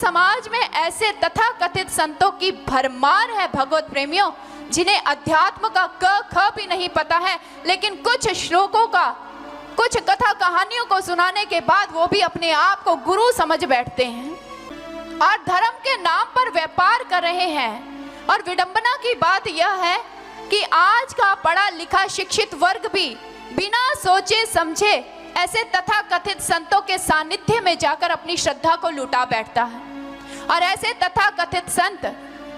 समाज में ऐसे तथाकथित संतों की भरमार है भगवत प्रेमियों, जिन्हें अध्यात्म का क ख भी नहीं पता है, लेकिन कुछ श्लोकों का, कुछ कथा कहानियों को सुनाने के बाद वो भी अपने आप को गुरु समझ बैठते हैं और धर्म के नाम पर व्यापार कर रहे हैं। और विडंबना की बात यह है कि आज का पढ़ा लिखा शिक्षित वर्ग भी बिना सोचे समझे ऐसे तथाकथित संतों के सानिध्य में जाकर अपनी श्रद्धा को लुटा बैठता है। और ऐसे तथाकथित संत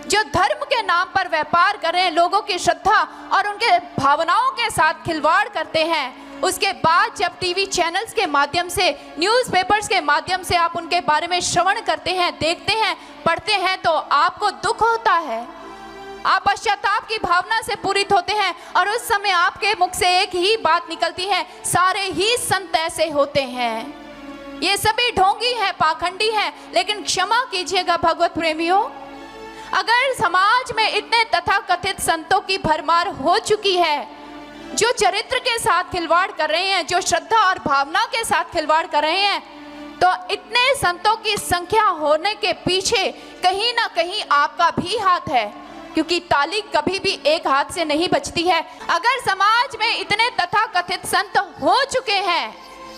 जो धर्म के नाम पर व्यापार कर रहे हैं, लोगों की श्रद्धा और उनके भावनाओं के साथ खिलवाड़ करते हैं, उसके बाद जब टीवी चैनल्स के माध्यम से, न्यूज़पेपर्स के माध्यम से आप उनके बारे में श्रवण करते हैं, देखते हैं, पढ़ते हैं, तो आपको दुख होता है, आप पश्चाताप की भावना से पूरित होते हैं और उस समय आपके मुख से एक ही बात निकलती है, सारे ही संत ऐसे होते हैं, ये सभी ढोंगी हैं, पाखंडी हैं। लेकिन क्षमा कीजिएगा भगवत प्रेमियों, अगर समाज में इतने तथाकथित संतों की भरमार हो चुकी है, जो चरित्र के साथ खिलवाड़ कर रहे हैं, जो श्रद्धा और भावना के साथ खिलवाड़ कर रहे हैं, तो इतने संतों की संख्या होने के पीछे कहीं ना कहीं आपका भी हाथ है, क्योंकि ताली कभी भी एक हाथ से नहीं बचती है। अगर समाज में इतने तथाकथित संत हो चुके हैं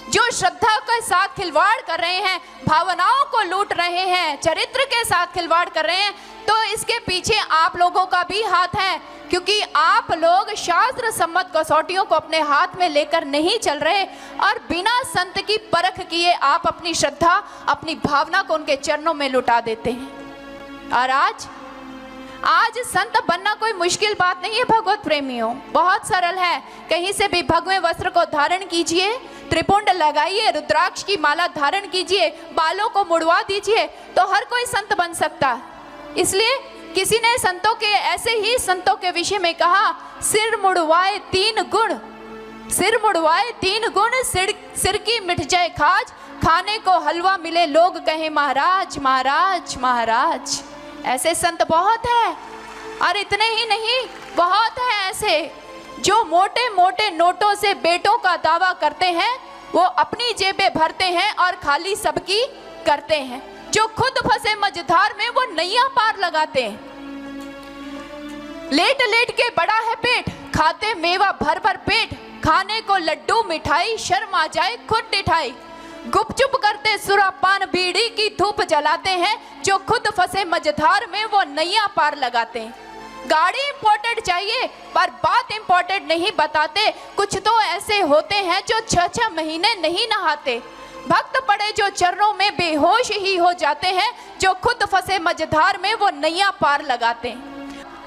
जो श्रद्धा के साथ खिलवाड़ कर रहे हैं, भावनाओं को लूट रहे हैं, चरित्र के साथ खिलवाड़ कर रहे हैं, तो इसके पीछे आप लोगों का भी हाथ है, क्योंकि आप लोग शास्त्र सम्मत कसौटियों को अपने हाथ में लेकर नहीं चल रहे और बिना संत की परख किए आप अपनी श्रद्धा, अपनी भावना को उनके चरणों में लुटा देते हैं। और आज संत बनना कोई मुश्किल बात नहीं है भगवत प्रेमियों, बहुत सरल है। कहीं से भी भगवे वस्त्र को धारण कीजिए, त्रिपुंड लगाइए, रुद्राक्ष की माला धारण कीजिए, बालों को मुड़वा दीजिए, तो हर कोई संत बन सकता है। इसलिए किसी ने संतों के, ऐसे ही संतों के विषय में कहा, सिर मुड़वाए तीन गुण, सिर मुड़वाए तीन गुण, सिर की मिट जाए खाज, खाने को हलवा मिले लोग कहे महाराज महाराज महाराज। ऐसे संत बहुत है, और इतने ही नहीं, बहुत है ऐसे जो मोटे मोटे नोटों से बेटों का दावा करते हैं, वो अपनी जेबें भरते हैं और खाली सबकी करते हैं, जो खुद फंसे मझधार में वो नैया पार लगाते हैं। लेट लेट के बड़ा है पेट, खाते मेवा भर भर पेट, खाने को लड्डू मिठाई, शर्म आ जाए खुद मिठाई, गुपचुप करते सुरापान बीड़ी की धूप जलाते हैं, जो खुद फंसे मझधार में वो नैया पार लगाते हैं। गाड़ी इंपॉर्टेंट चाहिए पर बात इंपॉर्टेंट नहीं बताते। कुछ तो ऐसे होते हैं जो 6-6 महीने नहीं नहाते, भक्त पड़े जो चरणों में बेहोश ही हो जाते हैं, जो खुद फंसे मझधार में वो नैया पार लगाते हैं।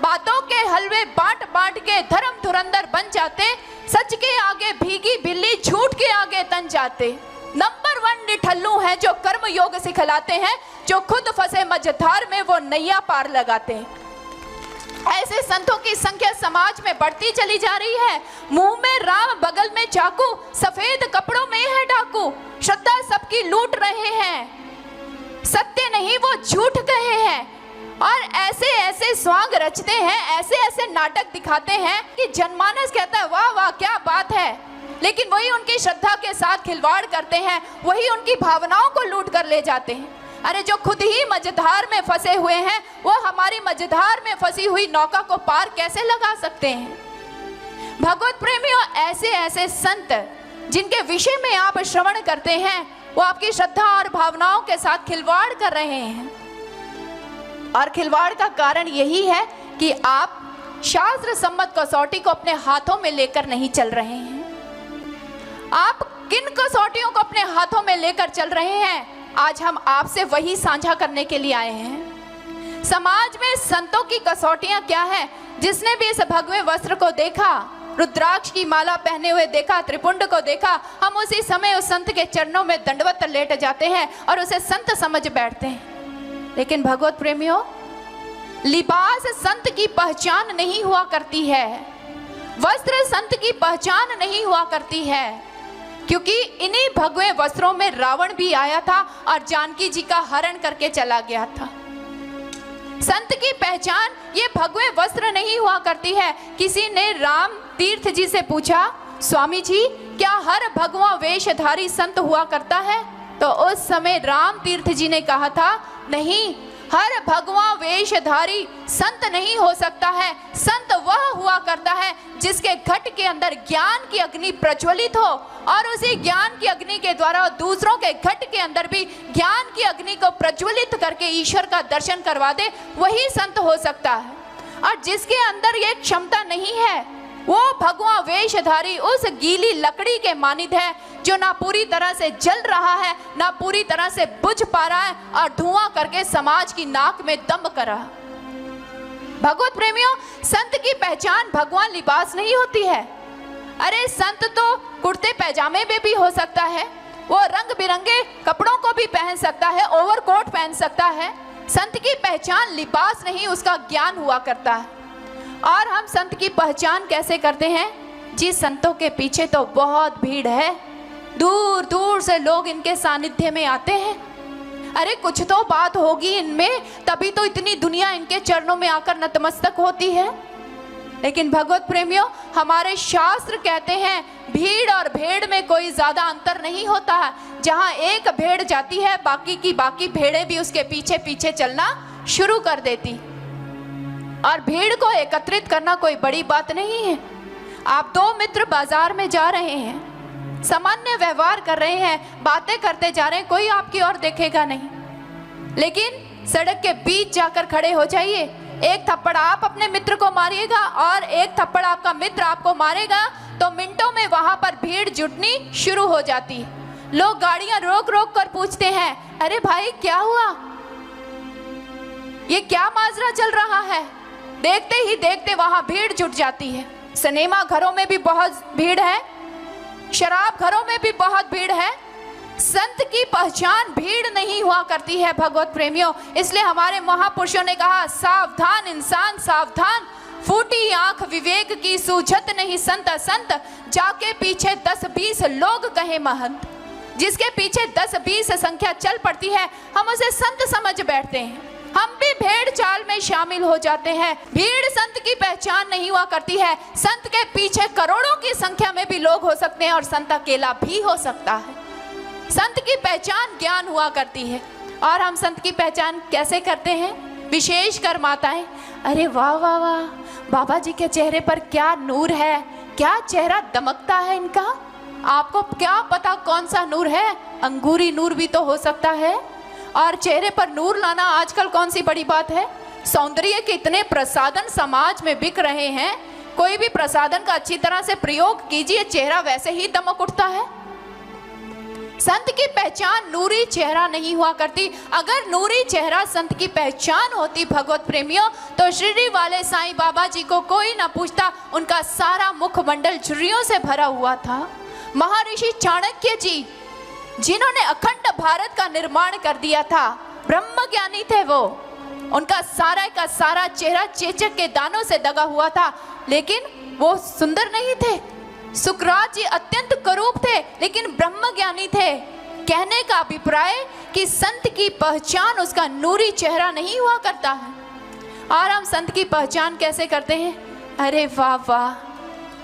बातों के हलवे बांट बांट के धर्म धुरंधर बन जाते, सच के आगे भीगी बिल्ली, झूठ के आगे तन जाते। नंबर 1 निठल्लू हैं जो कर्म योग सिखलाते हैं, जो खुद फंसे मझधार में वो नैया पार लगाते हैं। ऐसे संतों की संख्या समाज में बढ़ती चली जा रही है। मुंह में राम, बगल में चाकू, सफेद कपड़ों में है डाकू, श्रद्धा सबकी लूट रहे हैं, सत्य नहीं वो झूठ कहे हैं, और ऐसे ऐसे स्वांग रचते हैं, ऐसे ऐसे नाटक दिखाते हैं कि जनमानस कहता है वाह वाह क्या बात है, लेकिन वही उनकी श्रद्धा के साथ खिलवाड़ करते हैं, वही उनकी भावनाओं को लूट कर ले जाते हैं। अरे जो खुद ही मझधार में फंसे हुए हैं, वो हमारी मझधार में फंसी हुई नौका को पार कैसे लगा सकते हैं। भगवत प्रेमियों, ऐसे ऐसे संत जिनके विषय में आप श्रवण करते हैं, वो आपकी श्रद्धा और भावनाओं के साथ खिलवाड़ कर रहे हैं, और खिलवाड़ का कारण यही है कि आप शास्त्र सम्मत कसौटी को अपने हाथों में लेकर नहीं चल रहे हैं। आप किन कसौटियों को अपने हाथों में लेकर चल रहे हैं, आज हम आपसे वही साझा करने के लिए आए हैं। समाज में संतों की कसौटियां क्या है? जिसने भी इस भगवे वस्त्र को देखा, रुद्राक्ष की माला पहने हुए देखा, त्रिपुंड को देखा, हम उसी समय उस संत के चरणों में दंडवत लेट जाते हैं और उसे संत समझ बैठते हैं। लेकिन भगवत प्रेमियों, लिबास संत की पहचान नहीं हुआ करती है, वस्त्र संत की पहचान नहीं हुआ करती है, क्योंकि इन्हीं भगवे वस्त्रों में रावण भी आया था और जानकी जी का हरण करके चला गया था। संत की पहचान ये भगवे वस्त्र नहीं हुआ करती है। किसी ने राम तीर्थ जी से पूछा, स्वामी जी क्या हर भगवा वेशधारी संत हुआ करता है? तो उस समय राम तीर्थ जी ने कहा था, नहीं, हर भगवा वेशधारी संत नहीं हो सकता है। संत वह हुआ करता है जिसके घट के अंदर ज्ञान की अग्नि प्रज्वलित हो और उसी ज्ञान की अग्नि के द्वारा दूसरों के घट के अंदर भी ज्ञान की अग्नि को प्रज्वलित करके ईश्वर का दर्शन करवा दे, वही संत हो सकता है। और जिसके अंदर ये क्षमता नहीं है, वो भगवा वेशधारी उस गीली लकड़ी के मानिद है, जो ना पूरी तरह से जल रहा है, ना पूरी तरह से बुझ पा रहा है और धुआं करके समाज की नाक में दम कर रहा। भगवत प्रेमियों, संत की पहचान भगवान लिबास नहीं होती है। अरे संत तो कुर्ते पैजामे में भी हो सकता है, वो रंग बिरंगे कपड़ों को भी पहन सकता है, ओवरकोट पहन सकता है। संत की पहचान लिबास नहीं, उसका ज्ञान हुआ करता है। और हम संत की पहचान कैसे करते हैं? जी, संतों के पीछे तो बहुत भीड़ है, दूर दूर से लोग इनके सानिध्य में आते हैं। अरे कुछ तो बात होगी इनमें, तभी तो इतनी दुनिया इनके चरणों में आकर नतमस्तक होती है। लेकिन भगवत प्रेमियों, हमारे शास्त्र कहते हैं भीड़ और भेड़ में कोई ज्यादा अंतर नहीं होता है। जहां एक भेड़ जाती है, बाकी की बाकी भेड़ें भी उसके पीछे पीछे चलना शुरू कर देती। और भीड़ को एकत्रित करना कोई बड़ी बात नहीं है। आप दो मित्र बाजार में जा रहे हैं, सामान्य व्यवहार कर रहे हैं, बातें करते जा रहे हैं, कोई आपकी ओर देखेगा नहीं। लेकिन सड़क के बीच जाकर खड़े हो जाइए, एक थप्पड़ आप अपने मित्र को मारिएगा और एक थप्पड़ आपका मित्र आपको मारेगा, तो मिनटों में वहां पर भीड़ जुटनी शुरू हो जाती है। लोग गाड़ियां रोक रोक कर पूछते हैं, अरे भाई क्या हुआ, ये क्या माजरा चल रहा है? देखते ही देखते वहां भीड़ जुट जाती है। सिनेमा घरों में भी बहुत भीड़ है, शराब घरों में भी बहुत भीड़ है। संत की पहचान भीड़ नहीं हुआ करती है भगवत प्रेमियों। इसलिए हमारे महापुरुषों ने कहा, सावधान इंसान सावधान, फूटी आंख विवेक की, सूझत नहीं संत असंत, जाके पीछे 10-20 लोग कहे महंत। जिसके पीछे 10-20 संख्या चल पड़ती है, हम उसे संत समझ बैठते हैं, हम भी भेड़ चाल में शामिल हो जाते हैं। भीड़ संत की पहचान नहीं हुआ करती है। संत के पीछे करोड़ों की संख्या में भी लोग हो सकते हैं और संत अकेला भी हो सकता है। संत की पहचान ज्ञान हुआ करती है। और हम संत की पहचान कैसे करते हैं? विशेषकर माताएं, अरे वाह वाह वाह, बाबा जी के चेहरे पर क्या नूर है, क्या चेहरा दमकता है इनका। आपको क्या पता कौन सा नूर है? अंगूरी नूर भी तो हो सकता है। और चेहरे पर नूर लाना आजकल कौन सी बड़ी बात है? सौंदर्य के इतने प्रसाधन समाज में बिक रहे हैं, कोई भी प्रसाधन का अच्छी तरह से प्रयोग कीजिए, चेहरा वैसे ही दमक उठता है। संत की पहचान नूरी चेहरा नहीं हुआ करती। अगर नूरी चेहरा संत की पहचान होती भगवत प्रेमियों, तो शिरडी वाले साईं बाबा जी को कोई ना पूछता, उनका सारा मुखमंडल झुर्रियों से भरा हुआ था। महर्षि चाणक्य जी, जिन्होंने अखंड भारत का निर्माण कर दिया था, ब्रह्म ज्ञानी थे वो, उनका सारा का सारा चेहरा चेचक के दानों से दगा हुआ था, लेकिन वो सुंदर नहीं थे। सुकरात जी अत्यंत करूप थे, लेकिन ब्रह्म ज्ञानी थे। कहने का अभिप्राय कि संत की पहचान उसका नूरी चेहरा नहीं हुआ करता है। और हम संत की पहचान कैसे करते हैं? अरे वाह वाह,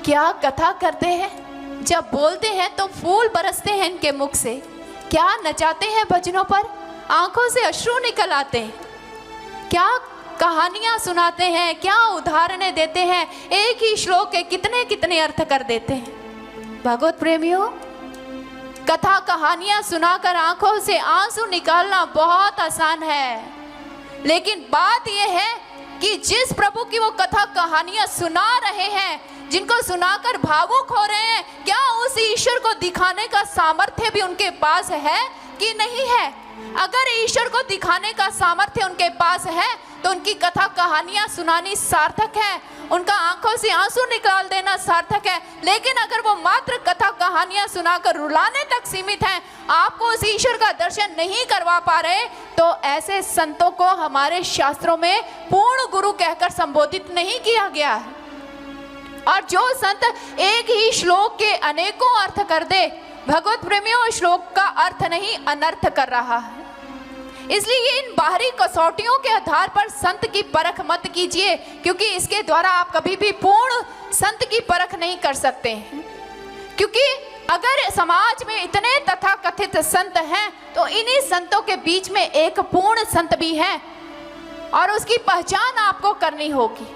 क्या कथा करते हैं, जब बोलते हैं तो फूल बरसते हैं इनके मुख से, क्या नचाते हैं भजनों पर, आंखों से अश्रु निकल आते हैं, क्या कहानियां सुनाते हैं, क्या उदाहरणें देते हैं, एक ही श्लोक के कितने कितने अर्थ कर देते हैं। भगवत प्रेमियों, कथा कहानियां सुनाकर आंखों से आंसू निकालना बहुत आसान है, लेकिन बात यह है कि जिस प्रभु की वो कथा कहानियां सुना रहे हैं, जिनको सुनाकर भावुक हो रहे हैं, क्या उस ईश्वर को दिखाने का सामर्थ्य भी उनके पास है कि नहीं है? अगर ईश्वर को दिखाने का सामर्थ्य उनके पास है, तो उनकी कथा कहानियां सुनानी सार्थक है, उनका आंखों से आंसू निकाल देना सार्थक है। लेकिन अगर वो मात्र कथा कहानियां सुनाकर रुलाने तक सीमित हैं, आपको उस ईश्वर का दर्शन नहीं करवा पा रहे, तो ऐसे संतों को हमारे शास्त्रों में पूर्ण गुरु कहकर संबोधित नहीं किया गया है। और जो संत एक ही श्लोक के अनेकों अर्थ कर दे, भगवत प्रेमियों, श्लोक का अर्थ नहीं अनर्थ कर रहा है। इसलिए इन बाहरी कसौटियों के आधार पर संत की परख मत कीजिए, क्योंकि इसके द्वारा आप कभी भी पूर्ण संत की परख नहीं कर सकते हैं। क्योंकि अगर समाज में इतने तथाकथित संत हैं तो इन्हीं संतों के बीच में एक पूर्ण संत भी है और उसकी पहचान आपको करनी होगी।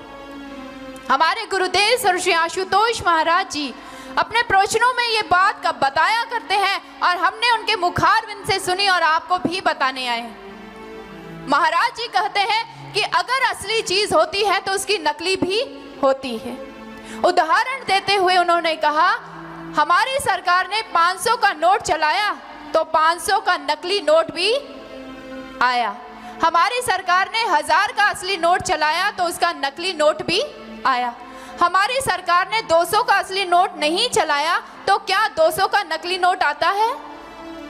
हमारे गुरुदेव सर श्री आशुतोष महाराज जी अपने प्रवचनों में ये बात कब बताया करते हैं और हमने उनके मुखारविंद से सुनी और आपको भी बताने आए हैं। महाराज जी कहते हैं कि अगर असली चीज होती है तो उसकी नकली भी होती है। उदाहरण देते हुए उन्होंने कहा, हमारी सरकार ने 500 का नोट चलाया तो 500 का नकली नोट भी आया। हमारी सरकार ने 1000 का असली नोट चलाया तो उसका नकली नोट भी आया। हमारी सरकार ने 200 का असली नोट नहीं चलाया तो क्या 200 का नकली नोट आता है?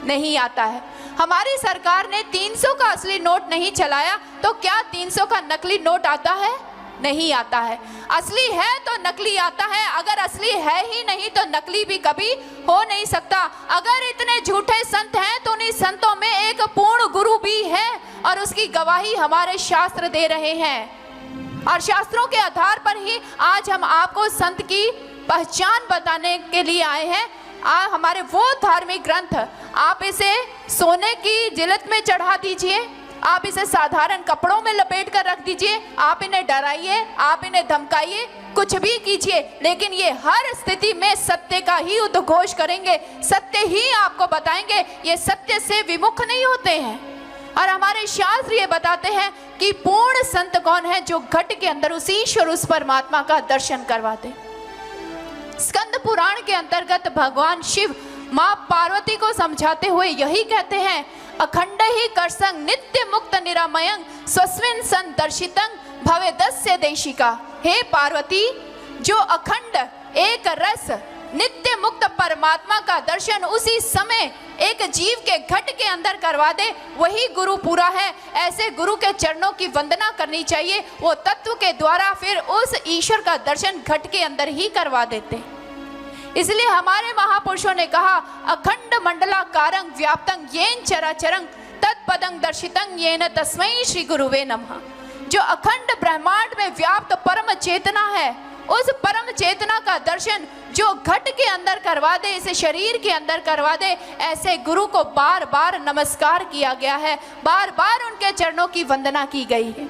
नहीं आता है। हमारी सरकार ने 300 का असली नोट नहीं चलाया तो क्या 300 का नकली नोट आता है? नहीं आता है। असली है तो नकली आता है, अगर असली है ही नहीं तो नकली भी कभी हो नहीं सकता। अगर इतने झूठे संत हैं तो उन्हीं संतों में एक पूर्ण गुरु भी है और उसकी गवाही हमारे शास्त्र दे रहे हैं और शास्त्रों के आधार पर ही आज हम आपको संत की पहचान बताने के लिए आए हैं। हमारे वो धार्मिक ग्रंथ, आप इसे सोने की जिलत में चढ़ा दीजिए, आप इसे साधारण कपड़ों में लपेट कर रख दीजिए, आप इन्हें डराइए, आप इन्हें धमकाइए, कुछ भी कीजिए, लेकिन ये हर स्थिति में सत्य का ही उद्घोष करेंगे, सत्य ही आपको बताएंगे। ये सत्य से विमुख नहीं होते हैं। और हमारे शास्त्र ये बताते हैं कि पूर्ण संत कौन है? जो घट के अंदर उस ईश्वर, उस परमात्मा का दर्शन करवाते। स्कंद पुराण के अंतर्गत भगवान शिव माँ पार्वती को समझाते हुए यही कहते हैं, अखंड ही करसंग नित्य मुक्त निरामयं स्वस्मिन् संदर्शितं भवेदस्य देशिका। हे पार्वती, जो अखंड एक रस नित्य मुक्त परमात्मा का दर्शन उसी समय एक जीव के घट के अंदर करवा दे, वही गुरु पूरा है। ऐसे गुरु के चरणों की वंदना करनी चाहिए। वो तत्व के द्वारा फिर उस ईश्वर का दर्शन घट के अंदर ही करवा देते। इसलिए हमारे महापुरुषों ने कहा, अखंड मंडलाकारं व्याप्तं येन चराचरं तत्पदं दर्शितं येन तस्मै श्री गुरुवे नमः। जो अखंड ब्रह्मांड में व्याप्त परम चेतना है, उस परम चेतना का दर्शन जो घट के अंदर करवा दे, इस शरीर के अंदर करवा दे, ऐसे गुरु को बार बार नमस्कार किया गया है, बार बार उनके चरणों की वंदना की गई है।